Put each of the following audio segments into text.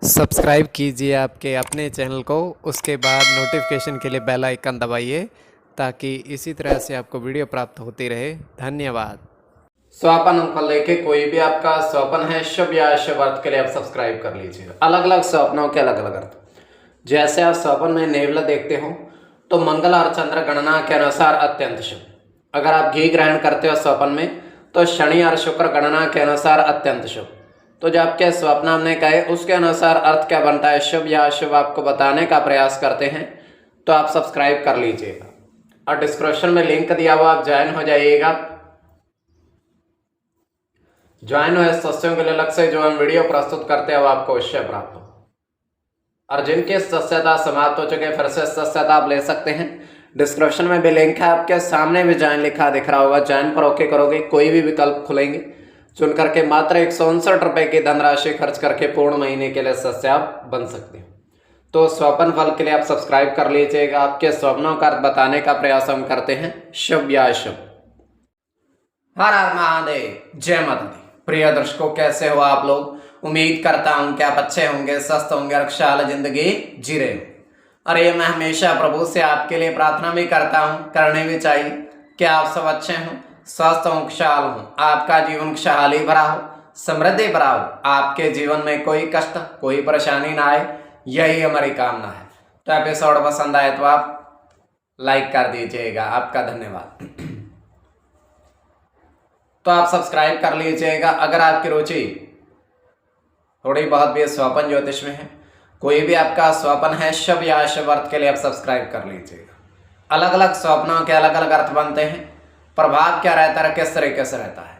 Subscribe कीजिए आपके अपने चैनल को, उसके बाद नोटिफिकेशन के लिए बेल आइकन दबाइए ताकि इसी तरह से आपको वीडियो प्राप्त होती रहे। धन्यवाद। स्वपन को लेके कोई भी आपका स्वपन है शुभ या अशुभ अर्थ के लिए आप सब्सक्राइब कर लीजिएगा। अलग अलग स्वप्नों के अलग अलग अर्थ। जैसे आप स्वपन में नेवला देखते हो तो मंगल और चंद्र गणना के अनुसार अत्यंत शुभ। अगर आप घी ग्रहण करते हो स्वपन में तो शनि और शुक्र गणना के अनुसार अत्यंत शुभ। तो जो आपके स्वप्न हमने कहे उसके अनुसार अर्थ क्या बनता है शुभ या अशुभ आपको बताने का प्रयास करते हैं, तो आप सब्सक्राइब कर लीजिएगा और डिस्क्रिप्शन में लिंक दिया हुआ आप ज्वाइन हो जाइएगा। ज्वाइन हुए सदस्यों के लिए अलग से जो हम वीडियो प्रस्तुत करते हैं वो आपको अवश्य प्राप्त हो। और जिनकी सदस्यता समाप्त हो चुके फिर से सदस्यता आप ले सकते हैं। डिस्क्रिप्शन में भी लिंक है, आपके सामने भी ज्वाइन लिखा दिख रहा होगा। ज्वाइन पर ओके करोगे, कोई भी विकल्प खुलेंगे, चुन करके मात्र 159 रुपए की धनराशि खर्च करके पूर्ण महीने के लिए सदस्य आप बन सकते हैं। तो स्वप्न फल के लिए आप सब्सक्राइब कर लीजिएगा। आपके स्वप्नों का अर्थ बताने का प्रयास हम करते हैं शुभ या अशुभ। हर हर महादेव, जय माता दी। प्रिय दर्शकों, कैसे हो आप लोग? उम्मीद करता हूं कि आप अच्छे होंगे, स्वस्थ होंगे और खुशहाल जिंदगी जी रहे हो। और ये मैं हमेशा प्रभु से आपके लिए प्रार्थना भी करता हूं, करनी भी चाहिए कि आप सब अच्छे हों, स्वस्थ हों, खुशहाल हों, आपका जीवन खुशहाली भरा हो, समृद्धि भरा हो, आपके जीवन में कोई कष्ट कोई परेशानी ना आए, यही हमारी कामना है। तो एपिसोड पसंद आए तो आप लाइक कर दीजिएगा, आपका धन्यवाद। तो आप सब्सक्राइब कर लीजिएगा। अगर आपकी रुचि थोड़ी बहुत भी स्वपन ज्योतिष में है, कोई भी आपका स्वपन है शुभ या अशुभ अर्थ के लिए आप सब्सक्राइब कर लीजिएगा। अलग अलग स्वप्नों के अलग अलग अर्थ बनते हैं। प्रभाव क्या रहता है, किस तरीके से रहता है।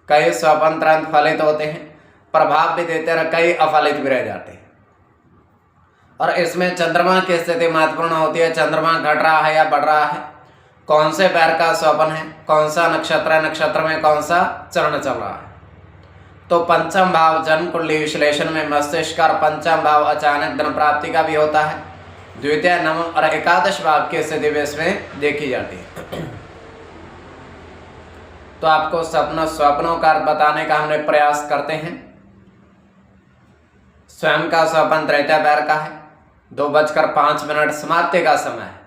कई स्वपन तुरंत फलित होते हैं, प्रभाव भी देते हैं, कई अफलित भी रह जाते हैं। और इसमें चंद्रमा की स्थिति महत्वपूर्ण होती है। चंद्रमा घट रहा है या बढ़ रहा है, कौन से पैर का स्वपन है, कौन सा नक्षत्र है, नक्षत्र में कौन सा चरण चल रहा है। तो पंचम भाव जन्म कुंडली विश्लेषण में मस्तिष्क और पंचम भाव अचानक धन प्राप्ति का भी होता है। द्वितीय, नवम और एकादश भाव की स्थिति भी इसमें देखी जाती है। तो आपको स्वप्नों का बताने का हमने प्रयास करते हैं। स्वयं का स्वपन तृतीय पैर का है, 2:05 समाप्ति का समय है।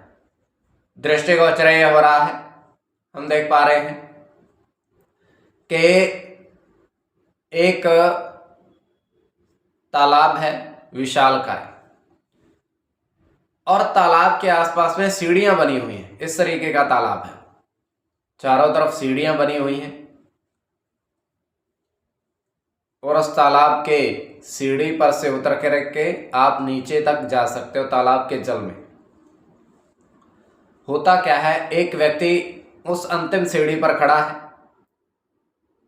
दृष्टिगोचर हो रहा है, हम देख पा रहे हैं कि एक तालाब है विशालकाय, और तालाब के आसपास में सीढ़ियां बनी हुई हैं। इस तरीके का तालाब है, चारों तरफ सीढ़ियां बनी हुई हैं और उस तालाब के सीढ़ी पर से उतर के आप नीचे तक जा सकते हो। तालाब के जल में होता क्या है, एक व्यक्ति उस अंतिम सीढ़ी पर खड़ा है।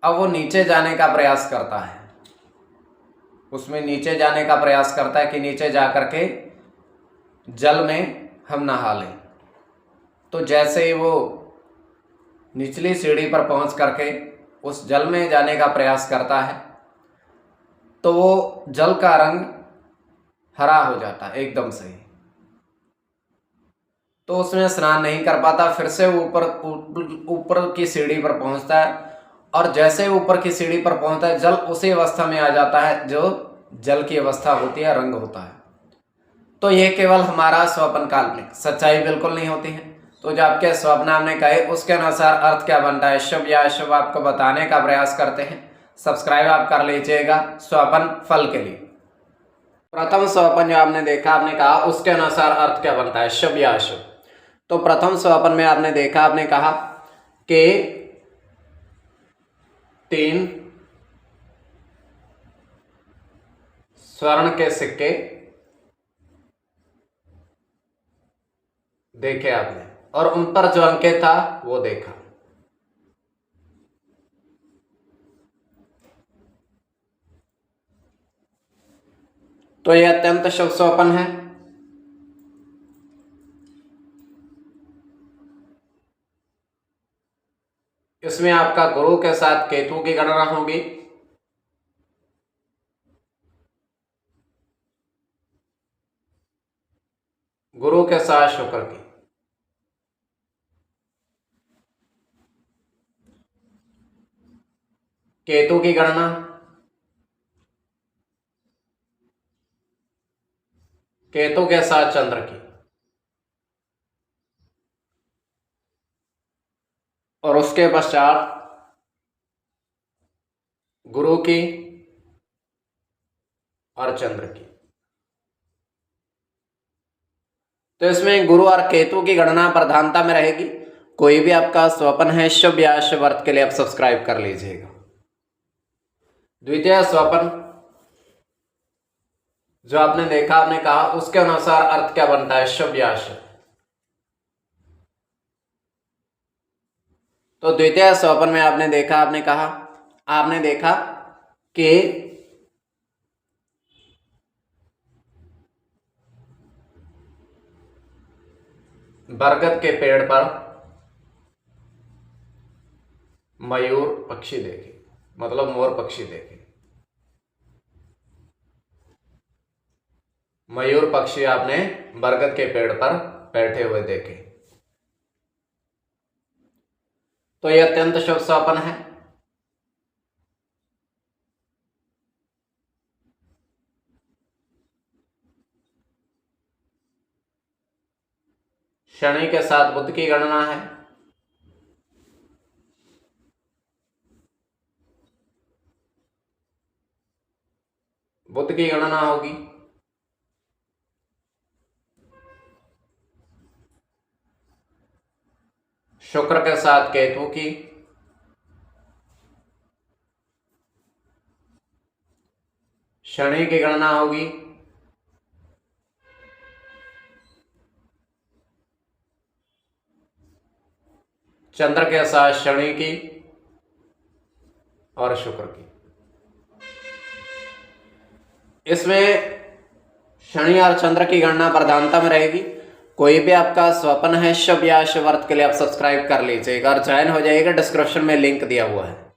अब वो नीचे जाने का प्रयास करता है, उसमें नीचे जाने का प्रयास करता है कि नीचे जा करके जल में हम नहा लें। तो जैसे ही वो निचली सीढ़ी पर पहुंच करके उस जल में जाने का प्रयास करता है तो वो जल का रंग हरा हो जाता है एकदम से ही। तो उसमें स्नान नहीं कर पाता, फिर से ऊपर की सीढ़ी पर पहुंचता है और जैसे ऊपर की सीढ़ी पर पहुंचता है जल उसी अवस्था में आ जाता है जो जल की अवस्था होती है, रंग होता है। तो ये केवल हमारा स्वप्न काल्पनिक, सच्चाई बिल्कुल नहीं होती है। तो जो आपके स्वप्न हमने कहे उसके अनुसार अर्थ क्या बनता है शुभ या अशुभ आपको बताने का प्रयास करते हैं। सब्सक्राइब आप कर लीजिएगा स्वपन फल के लिए। प्रथम स्वपन जो आपने देखा, आपने कहा उसके अनुसार अर्थ क्या बनता है शुभ या अशुभ। तो प्रथम स्वपन में आपने देखा, आपने कहा कि 3 स्वर्ण के सिक्के देखे आपने और उन पर जो अंकित था वो देखा। तो यह अत्यंत शुभ स्वपन है। इसमें आपका गुरु के साथ केतु की गणना होगी। गुरु के साथ शुक्र की, केतु की गणना केतु के साथ चंद्र की, और उसके पश्चात गुरु की और चंद्र की। तो इसमें गुरु और केतु की गणना प्रधानता में रहेगी। कोई भी आपका स्वपन है शुभ या अशुभ अर्थ के लिए आप सब्सक्राइब कर लीजिएगा। द्वितीय स्वपन जो आपने देखा, आपने कहा, उसके अनुसार अर्थ क्या बनता है, शुभ या अशुभ। तो द्वितीय स्वपन में आपने देखा, आपने कहा, आपने देखा कि बरगद के पेड़ पर मयूर पक्षी देखे, मतलब मोर पक्षी देखे। मयूर पक्षी आपने बरगद के पेड़ पर बैठे हुए देखे। तो यह अत्यंत शुभ स्वप्न है। शनि के साथ बुध की गणना है। बुध की गणना होगी। शुक्र के साथ केतु की, शनि की गणना होगी। चंद्र के साथ शनि की और शुक्र की। इसमें शनि और चंद्र की गणना प्रधानता में रहेगी। कोई भी आपका स्वप्न है शुभ या अशुभ अर्थ के लिए आप सब्सक्राइब कर लीजिएगा और ज्वाइन हो जाइएगा। डिस्क्रिप्शन में लिंक दिया हुआ है।